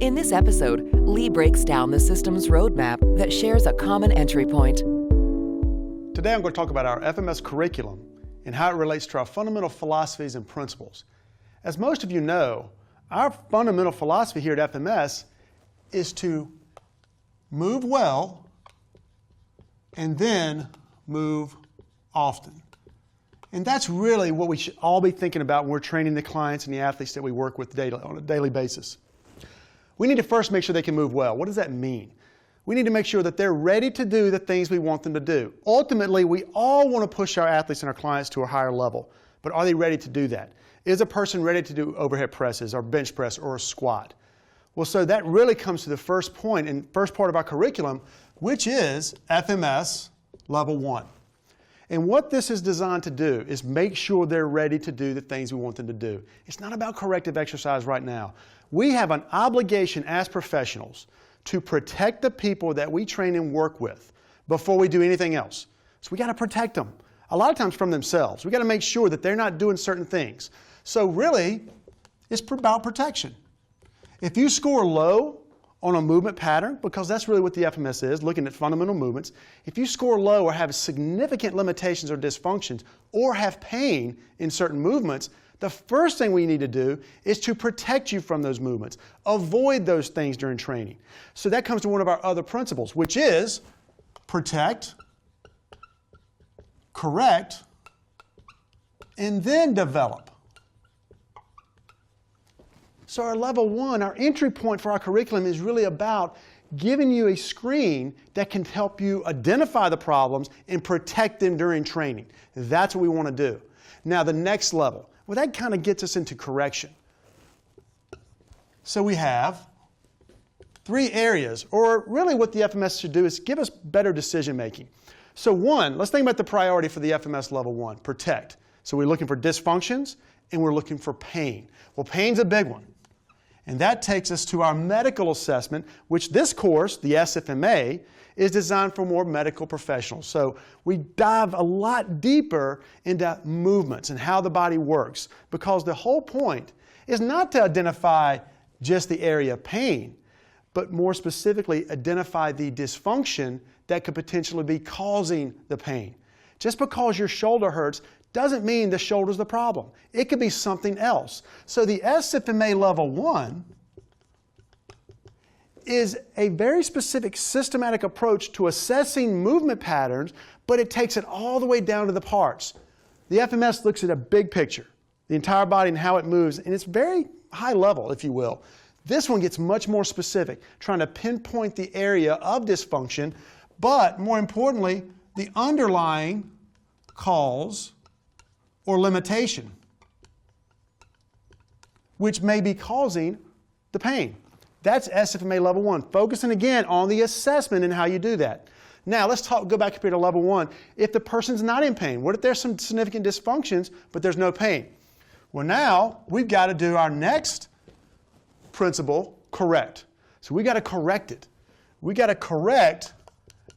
In this episode, Lee breaks down the system's roadmap that shares a common entry point. Today I'm going to talk about our FMS curriculum and how it relates to our fundamental philosophies and principles. As most of you know, our fundamental philosophy here at FMS is to move well and then move often. And that's really what we should all be thinking about when we're training the clients and the athletes that we work with on a daily basis. We need to first make sure they can move well. What does that mean? We need to make sure that they're ready to do the things we want them to do. Ultimately, we all want to push our athletes and our clients to a higher level, but are they ready to do that? Is a person ready to do overhead presses or bench press or a squat? Well, so that really comes to the first point and first part of our curriculum, which is FMS Level 1. And what this is designed to do is make sure they're ready to do the things we want them to do. It's not about corrective exercise right now. We have an obligation as professionals to protect the people that we train and work with before we do anything else. So we got to protect them, a lot of times from themselves. We got to make sure that they're not doing certain things. So really, it's about protection. If you score low on a movement pattern, because that's really what the FMS is, looking at fundamental movements, if you score low or have significant limitations or dysfunctions or have pain in certain movements, the first thing we need to do is to protect you from those movements. Avoid those things during training. So that comes to one of our other principles, which is protect, correct, and then develop. So our level 1, our entry point for our curriculum is really about giving you a screen that can help you identify the problems and protect them during training. That's what we want to do. Now the next level, well, that kind of gets us into correction. So we have 3 areas, or really what the FMS should do is give us better decision making. So one, let's think about the priority for the FMS Level 1, protect. So we're looking for dysfunctions and we're looking for pain. Well, pain's a big one. And that takes us to our medical assessment, which this course, the SFMA, is designed for more medical professionals. So we dive a lot deeper into movements and how the body works, because the whole point is not to identify just the area of pain, but more specifically identify the dysfunction that could potentially be causing the pain. Just because your shoulder hurts doesn't mean the shoulder's the problem. It could be something else. So the SFMA Level 1 is a very specific systematic approach to assessing movement patterns, but it takes it all the way down to the parts. The FMS looks at a big picture, the entire body and how it moves, and it's very high level, if you will. This one gets much more specific, trying to pinpoint the area of dysfunction, but more importantly, the underlying cause or limitation, which may be causing the pain. That's SFMA Level 1, focusing again on the assessment and how you do that. Now let's go back up here to Level 1. If the person's not in pain, what if there's some significant dysfunctions, but there's no pain? Well, now we've got to do our next principle, correct. So we got to correct it. We got to correct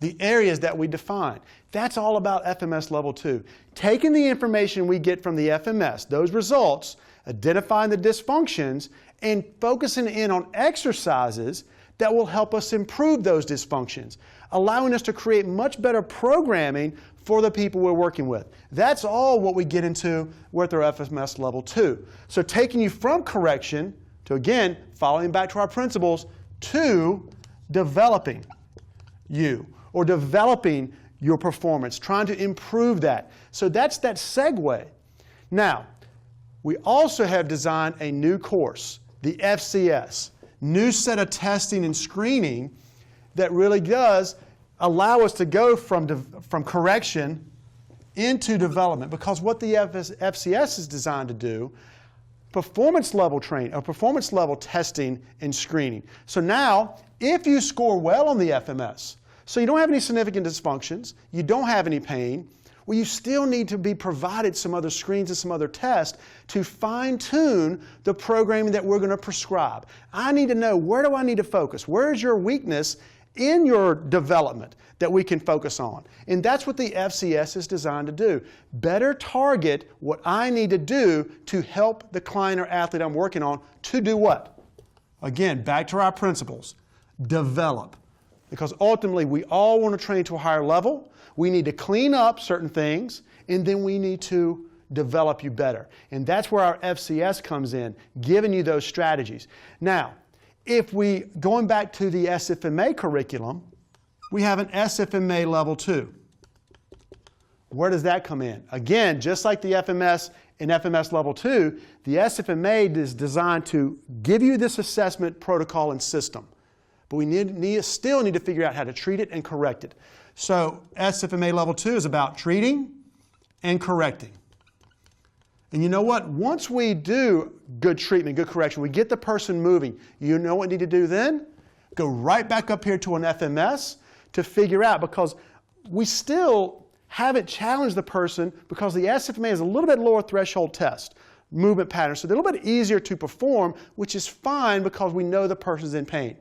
the areas that we define. That's all about FMS Level 2. Taking the information we get from the FMS, those results, identifying the dysfunctions, and focusing in on exercises that will help us improve those dysfunctions, allowing us to create much better programming for the people we're working with. That's all what we get into with our FMS Level 2. So taking you from correction to, again, following back to our principles, to developing you, or developing your performance, trying to improve that. So that's that segue. Now, we also have designed a new course, the FCS, new set of testing and screening that really does allow us to go from correction into development, because what the FCS is designed to do, performance level training, or performance level testing and screening. So now, if you score well on the FMS, so you don't have any significant dysfunctions, you don't have any pain, well, you still need to be provided some other screens and some other tests to fine-tune the programming that we're going to prescribe. I need to know, where do I need to focus? Where is your weakness in your development that we can focus on? And that's what the FCS is designed to do. Better target what I need to do to help the client or athlete I'm working on to do what? Again, back to our principles. Develop. Because ultimately, we all want to train to a higher level. We need to clean up certain things, and then we need to develop you better. And that's where our FCS comes in, giving you those strategies. Now, if we, going back to the SFMA curriculum, we have an SFMA Level 2. Where does that come in? Again, just like the FMS and FMS Level 2, the SFMA is designed to give you this assessment protocol and system. But we still need to figure out how to treat it and correct it. So SFMA Level 2 is about treating and correcting. And you know what? Once we do good treatment, good correction, we get the person moving, you know what we need to do then? Go right back up here to an FMS to figure out, because we still haven't challenged the person, because the SFMA is a little bit lower threshold test, movement patterns, so they're a little bit easier to perform, which is fine because we know the person's in pain.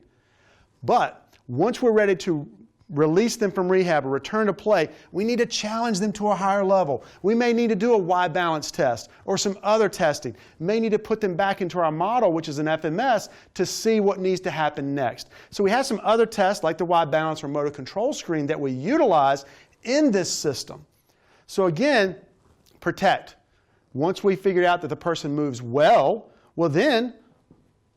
But once we're ready to release them from rehab or return to play, we need to challenge them to a higher level. We may need to do a Y balance test or some other testing. May need to put them back into our model, which is an FMS, to see what needs to happen next. So we have some other tests like the Y balance or motor control screen that we utilize in this system. So again, protect. Once we figured out that the person moves well, then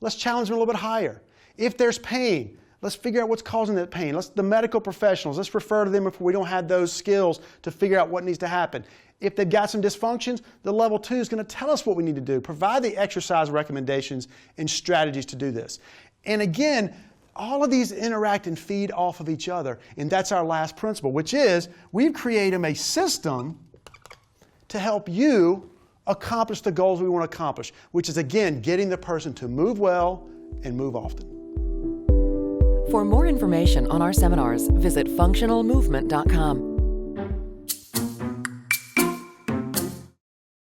let's challenge them a little bit higher. If there's pain, let's figure out what's causing that pain. The medical professionals, let's refer to them if we don't have those skills to figure out what needs to happen. If they've got some dysfunctions, the Level 2 is going to tell us what we need to do, provide the exercise recommendations and strategies to do this. And again, all of these interact and feed off of each other. And that's our last principle, which is we've created a system to help you accomplish the goals we want to accomplish, which is, again, getting the person to move well and move often. For more information on our seminars, visit functionalmovement.com.